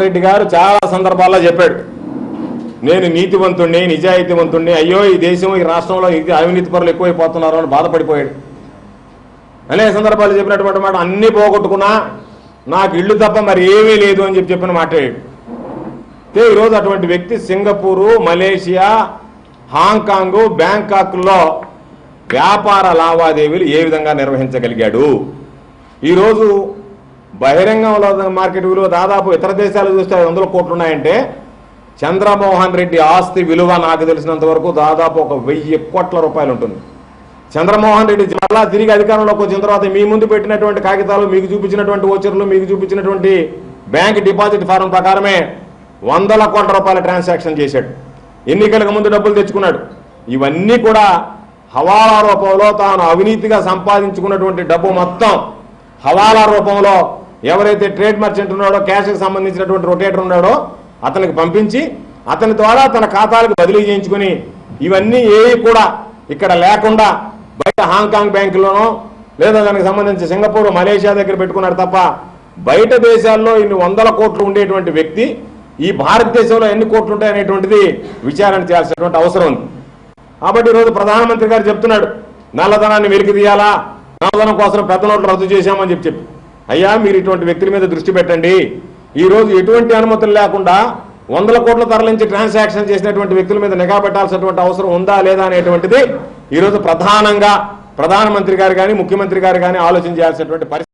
రెడ్డి గారు చాలా సందర్భాల్లో చెప్పాడు, నేను నీతివంతుణ్ణి, నిజాయితీవంతుణ్ణి, అయ్యో ఈ దేశం ఈ రాష్ట్రంలో అవినీతి పరులు ఎక్కువైపోతున్నారు అని బాధపడిపోయాడు. అనేక సందర్భాలు చెప్పినటువంటి మాట, అన్నీ పోగొట్టుకున్నా నాకు ఇల్లు తప్ప మరి ఏమీ లేదు అని చెప్పిన మాట్లాడాడు. ఈరోజు అటువంటి వ్యక్తి సింగపూరు, మలేషియా, హాంకాంగ్, బ్యాంకాక్లో వ్యాపార లావాదేవీలు ఏ విధంగా నిర్వహించగలిగాడు? ఈరోజు బహిరంగంలో మార్కెట్ విలువ దాదాపు ఇతర దేశాలు చూస్తే 100 కోట్లు ఉన్నాయంటే చంద్రమోహన్ రెడ్డి ఆస్తి విలువ నాకు తెలిసినంత వరకు దాదాపు 1000 కోట్ల రూపాయలు ఉంటుంది. చంద్రమోహన్ రెడ్డి జిల్లా తిరిగి అధికారంలోకి వచ్చిన తర్వాత మీ ముందు పెట్టినటువంటి కాగితాలు, మీకు చూపించినటువంటి ఓచర్లు, మీకు చూపించినటువంటి బ్యాంక్ డిపాజిట్ ఫారం ప్రకారమే 100 కోట్ల రూపాయల ట్రాన్సాక్షన్ చేశాడు. ఎన్నికలకు ముందు డబ్బులు తెచ్చుకున్నాడు. ఇవన్నీ కూడా హవాలా రూపంలో తాను అవినీతిగా సంపాదించుకున్నటువంటి డబ్బు మొత్తం హవాలా రూపంలో ఎవరైతే ట్రేడ్ మర్చెంట్ ఉన్నాడో, క్యాష్కి సంబంధించినటువంటి రొటేటర్ ఉన్నాడో అతనికి పంపించి అతని ద్వారా తన ఖాతాలకు బదిలీ చేయించుకుని ఇవన్నీ ఏవి కూడా ఇక్కడ లేకుండా బయట హాంకాంగ్ బ్యాంకులోనో లేదా దానికి సంబంధించి సింగపూర్, మలేషియా దగ్గర పెట్టుకున్నాడు తప్ప బయట దేశాల్లో ఇన్ని 100 కోట్లు ఉండేటువంటి వ్యక్తి ఈ భారతదేశంలో ఎన్ని కోట్లు ఉంటాయనేటువంటిది విచారణ చేయాల్సినటువంటి అవసరం ఉంది. కాబట్టి ఈరోజు ప్రధానమంత్రి గారు చెప్తున్నాడు, నల్లధనాన్ని వెలికి తీయాలా, నల్లధనం కోసం పెద్ద నోట్లు రద్దు చేశామని చెప్పి అయ్యా మీరు ఇటువంటి వ్యక్తుల మీద దృష్టి పెట్టండి. ఈరోజు ఎటువంటి అనుమతులు లేకుండా 100 కోట్లు తరలించి ట్రాన్సాక్షన్ చేసినటువంటి వ్యక్తుల మీద నిఘా పెట్టాల్సినటువంటి అవసరం ఉందా లేదా అనేటువంటిది ఈరోజు ప్రధానంగా ప్రధానమంత్రి గారు కానీ ముఖ్యమంత్రి గారు కానీ ఆలోచన చేయాల్సినటువంటి పరిస్థితి.